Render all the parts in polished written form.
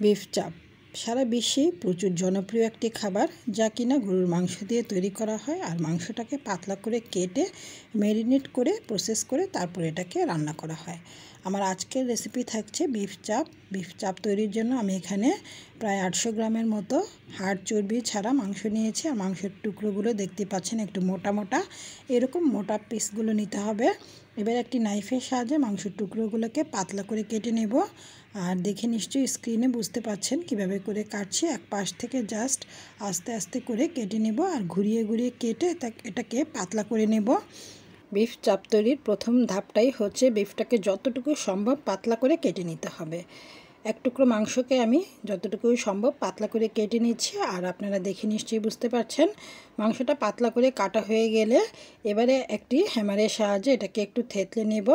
Beef চাপ সারা বিশ্বে প্রচুর জনপ্রিয় একটি খাবার, যা কিনা গরুর মাংস দিয়ে তৈরি করা হয়। আর মাংসটাকে পাতলা করে কেটে ম্যারিনেট করে প্রসেস করে তারপর এটাকে রান্না করা হয়। আমার আজকের রেসিপি থাকছে বিফ চাপ। বিফ চাপ তৈরির জন্য আমি এখানে প্রায় 800 গ্রামের মতো হাড় চর্বি ছাড়া মাংস নিয়েছি। আর মাংসের টুকরোগুলো দেখতে পাচ্ছেন একটু মোটা মোটা, এরকম মোটা পিসগুলো নিতে হবে। এবার একটি নাইফের সাহায্যে মাংসের টুকরোগুলোকে পাতলা করে কেটে নেব। আর দেখে নিশ্চয়ই স্ক্রিনে বুঝতে পাচ্ছেন কিভাবে করে কাটছি। এক পাশ থেকে জাস্ট আস্তে আস্তে করে কেটে নেব আর ঘুরিয়ে ঘুরিয়ে কেটে এটাকে পাতলা করে নেব। বিফ চাপ তৈরির প্রথম ধাপটাই হচ্ছে বিফটাকে যতটুকু সম্ভব পাতলা করে কেটে নিতে হবে। এক টুকরো মাংসকে আমি যতটুকু সম্ভব পাতলা করে কেটে নিচ্ছি। আর আপনারা দেখে নিশ্চয়ই বুঝতে পারছেন মাংসটা পাতলা করে কাটা হয়ে গেলে এবারে একটি হ্যামারের সাহায্যে এটাকে একটু থেতলে নেব।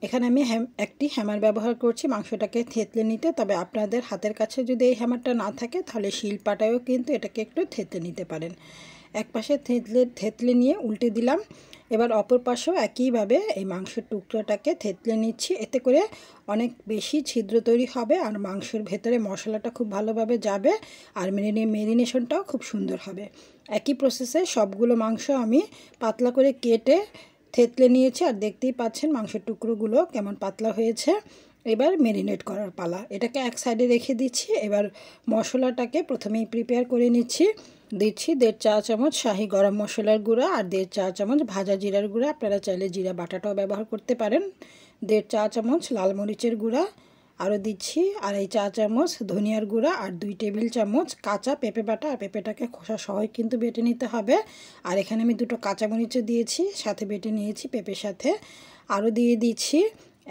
এখানে আমি একটি হ্যামার ব্যবহার করছি মাংসটাকে থেতলে নিতে। তবে আপনাদের হাতের কাছে যদি এই হ্যামারটা না থাকে তাহলে শিলপাটায়ও কিন্তু এটাকে একটু থেতলে নিতে পারেন। এক পাশে থেতলে নিয়ে উল্টে দিলাম। এবার অপর পাশেও একইভাবে এই মাংসের টুকরোটাকে থেতলে নিচ্ছি। এতে করে অনেক বেশি ছিদ্র তৈরি হবে আর মাংসের ভেতরে মশলাটা খুব ভালোভাবে যাবে আর মেরিনেশনটাও খুব সুন্দর হবে। একই প্রসেসে সবগুলো মাংস আমি পাতলা করে কেটে থেতলে নিয়েছি। আর দেখতেই পাচ্ছেন মাংসের টুকরোগুলো কেমন পাতলা হয়েছে। এবার ম্যারিনেট করার পালা। এটাকে এক সাইডে রেখে দিচ্ছি। এবার মশলাটাকে প্রথমেই প্রিপেয়ার করে দিচ্ছি 1.5 চা চামচ শাহি গরম মশলার গুঁড়া আর 1.5 চা চামচ ভাজা জিরার গুঁড়া। আপনারা চাইলে জিরা বাটাটাও ব্যবহার করতে পারেন। 1.5 চা চামচ লাল মরিচের গুঁড়া, আরও দিচ্ছি 2.5 চা চামচ ধনিয়ার গুঁড়া আর 2 টেবিল চামচ কাঁচা পেঁপে বাটা। আর পেঁপেটাকে খোসা সহই কিন্তু বেটে নিতে হবে। আর এখানে আমি 2টো কাঁচামরিচও দিয়েছি, সাথে বেটে নিয়েছি পেঁপের সাথে। আরও দিয়ে দিচ্ছি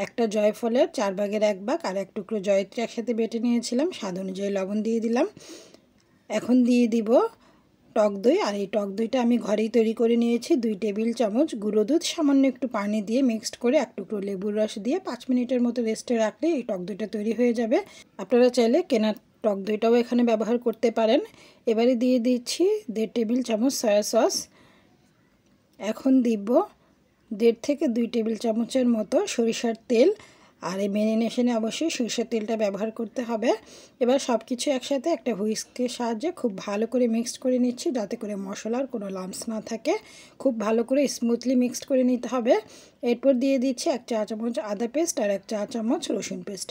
একটা জয়ফলের 4/1 ভাগ আর এক টুকরো জয়ত্রী একসাথে বেটে নিয়েছিলাম। স্বাদ অনুযায়ী লবণ দিয়ে দিলাম। এখন দিয়ে দিব টক দই। আর এই টক দইটা আমি ঘরেই তৈরি করে নিয়েছি। 2 টেবিল চামচ গুঁড়ো দুধ সামান্য একটু পানি দিয়ে মিক্সড করে এক টুকরো লেবুর রস দিয়ে 5 মিনিটের মতো রেস্টে রাখলে এই টক দইটা তৈরি হয়ে যাবে। আপনারা চাইলে কেনা টক দইটাও এখানে ব্যবহার করতে পারেন। এবারে দিয়ে দিচ্ছি 1.5 টেবিল চামচ সয়া সস। এখন দিব 1.5 থেকে 2 টেবিল চামচের মতো সরিষার তেল। আর এই ম্যারিনেশনে অবশ্যই সরিষার তেলটা ব্যবহার করতে হবে। এবার সব কিছু একসাথে একটা হুইস্কের সাহায্যে খুব ভালো করে মিক্সড করে নিচ্ছি, যাতে করে মশলার কোনো লাম্পস না থাকে। খুব ভালো করে স্মুথলি মিক্সড করে নিতে হবে। এরপর দিয়ে দিচ্ছি 1 চা চামচ আদা পেস্ট আর 1 চা চামচ রসুন পেস্ট।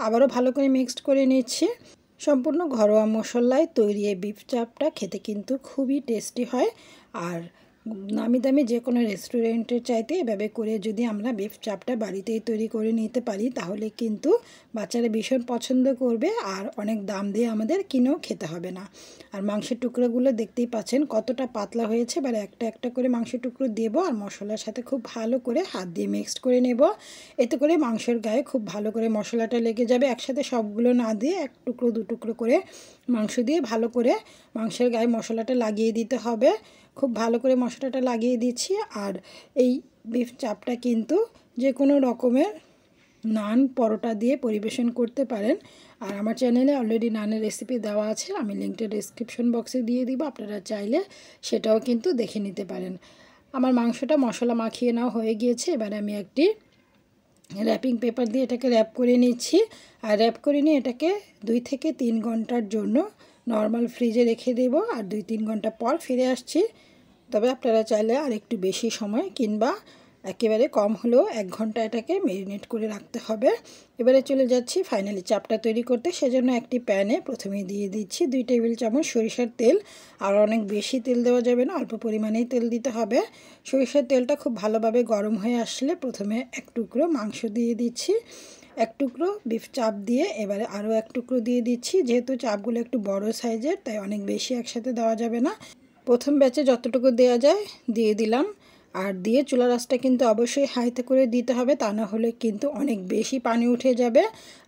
আবারও ভালো করে মিক্সড করে নিচ্ছি। সম্পূর্ণ ঘরোয়া মশলায় তৈরি এই বিফ চাপটা খেতে কিন্তু খুবই টেস্টি হয়। আর নামি দামি যে কোনো রেস্টুরেন্টের চাইতে এভাবে করে যদি আমরা বিফ চাপটা বাড়িতেই তৈরি করে নিতে পারি তাহলে কিন্তু বাচ্চারা ভীষণ পছন্দ করবে আর অনেক দাম দিয়ে আমাদের কিনেও খেতে হবে না। আর মাংসের টুকরোগুলো দেখতেই পাচ্ছেন কতটা পাতলা হয়েছে। এবার একটা একটা করে মাংসের টুকরো দেবো আর মশলার সাথে খুব ভালো করে হাত দিয়ে মিক্সড করে নেব। এতে করে মাংসের গায়ে খুব ভালো করে মশলাটা লেগে যাবে। একসাথে সবগুলো না দিয়ে এক টুকরো দু টুকরো করে মাংস দিয়ে ভালো করে মাংসের গায়ে মশলাটা লাগিয়ে দিতে হবে। খুব ভালো করে মশলাটা লাগিয়ে দিচ্ছি। আর এই বিফ চাপটা কিন্তু যে কোনো রকমের নান পরোটা দিয়ে পরিবেশন করতে পারেন। আর আমার চ্যানেলে অলরেডি নানের রেসিপি দেওয়া আছে, আমি লিঙ্কটা ডেসক্রিপশন বক্সে দিয়ে দিব, আপনারা চাইলে সেটাও কিন্তু দেখে নিতে পারেন। আমার মাংসটা মশলা মাখিয়ে নেওয়া হয়ে গিয়েছে। এবার আমি একটি র্যাপিং পেপার দিয়ে এটাকে র্যাপ করে নিচ্ছি। আর র্যাপ করে নিয়ে এটাকে 2 থেকে 3 ঘন্টার জন্য নর্মাল ফ্রিজে রেখে দেব। আর 2-3 ঘন্টা পর ফিরে আসছি। তবে আপনারা চাইলে আর একটু বেশি সময় কিংবা একেবারে কম হলেও 1 ঘন্টা এটাকে ম্যারিনেট করে রাখতে হবে। এবারে চলে যাচ্ছি ফাইনালি চাপটা তৈরি করতে। সেজন্য একটি প্যানে প্রথমে দিয়ে দিচ্ছি 2 টেবিল চামচ সরিষার তেল। আর অনেক বেশি তেল দেওয়া যাবে না, অল্প পরিমাণেই তেল দিতে হবে। সরিষার তেলটা খুব ভালোভাবে গরম হয়ে আসলে প্রথমে এক টুকরো মাংস দিয়ে দিচ্ছি, এক টুকরো বিফ চাপ দিয়ে এবারে আরও এক টুকরো দিয়ে দিচ্ছি। যেহেতু চাপগুলো একটু বড় সাইজের তাই অনেক বেশি একসাথে দেওয়া যাবে না। প্রথম ব্যাচে যতটুকু দেওয়া যায় দিয়ে দিলাম। আর দিয়ে চুলা রাসটা কিন্তু অবশ্যই হাইতে করে দিতে হবে, তা না হলে কিন্তু অনেক বেশি পানি উঠে যাবে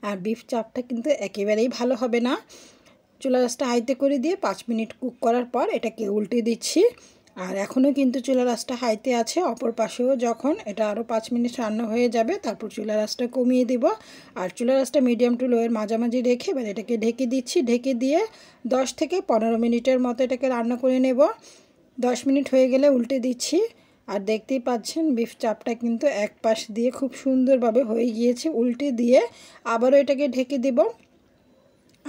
আর বিফ চাপটা কিন্তু একেবারেই ভালো হবে না। চুলা রাসটা হাইতে করে দিয়ে 5 মিনিট কুক করার পর এটাকে উল্টে দিচ্ছি। আর এখনও কিন্তু চুলা রাসটা হাইতে আছে। অপর পাশেও যখন এটা আরও 5 মিনিট রান্না হয়ে যাবে তারপর চুলা রাসটা কমিয়ে দেব। আর চুলা রাসটা মিডিয়াম টু লোয়ের মাঝামাঝি রেখে এবার এটাকে ঢেকে দিচ্ছি। ঢেকে দিয়ে 10 থেকে 15 মিনিটের মতো এটাকে রান্না করে নেব। 10 মিনিট হয়ে গেলে উল্টে দিচ্ছি। আর দেখতেই পাচ্ছেন বিফ চাপটা কিন্তু এক পাশ দিয়ে খুব সুন্দরভাবে হয়ে গিয়েছে। উল্টে দিয়ে আবারও এটাকে ঢেকে দেব।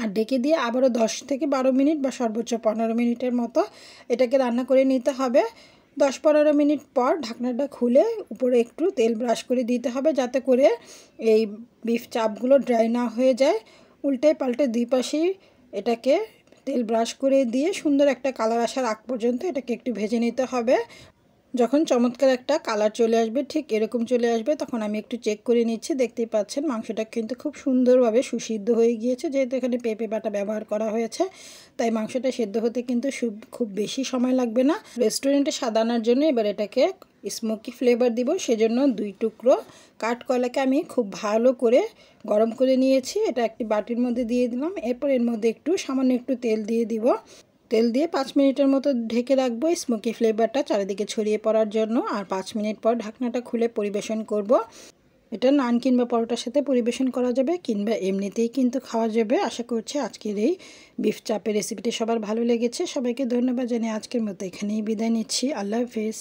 আর ঢেকে দিয়ে আবারও 10 থেকে 12 মিনিট বা সর্বোচ্চ 15 মিনিটের মতো এটাকে রান্না করে নিতে হবে। 10-15 মিনিট পর ঢাকনাটা খুলে উপরে একটু তেল ব্রাশ করে দিতে হবে, যাতে করে এই বিফ চাপগুলো ড্রাই না হয়ে যায়। উল্টে পাল্টে দুই পাশেই এটাকে তেল ব্রাশ করে দিয়ে সুন্দর একটা কালার আসার আগ পর্যন্ত এটাকে একটু ভেজে নিতে হবে। যখন চমৎকার একটা কালার চলে আসবে, ঠিক এরকম চলে আসবে, তখন আমি একটু চেক করে নিচ্ছি। দেখতেই পাচ্ছেন মাংসটা কিন্তু খুব সুন্দরভাবে সুসিদ্ধ হয়ে গিয়েছে। যেহেতু এখানে পেঁপে বাটা ব্যবহার করা হয়েছে, তাই মাংসটা সেদ্ধ হতে কিন্তু খুব বেশি সময় লাগবে না। রেস্টুরেন্টে স্বাদ আনার জন্য এবার এটাকে স্মোকি ফ্লেভার দিব, সেজন্য 2 টুকরো কাঠকয়লাকে আমি খুব ভালো করে গরম করে নিয়েছি। এটা একটি বাটির মধ্যে দিয়ে দিলাম। এরপর এর মধ্যে সামান্য একটু তেল দিয়ে দিব। তেল দিয়ে 5 মিনিটের মতো ঢেকে রাখবো স্মোকি ফ্লেভারটা চারিদিকে ছড়িয়ে পড়ার জন্য। আর 5 মিনিট পর ঢাকনাটা খুলে পরিবেশন করব। এটা নান কিংবা পরোটার সাথে পরিবেশন করা যাবে, কিংবা এমনিতেই কিন্তু খাওয়া যাবে। আশা করছি আজকের এই বিফ চাপের রেসিপিটি সবার ভালো লেগেছে। সবাইকে ধন্যবাদ জানিয়ে আজকের মতো এখানেই বিদায় নিচ্ছি। আল্লাহ হাফেজ।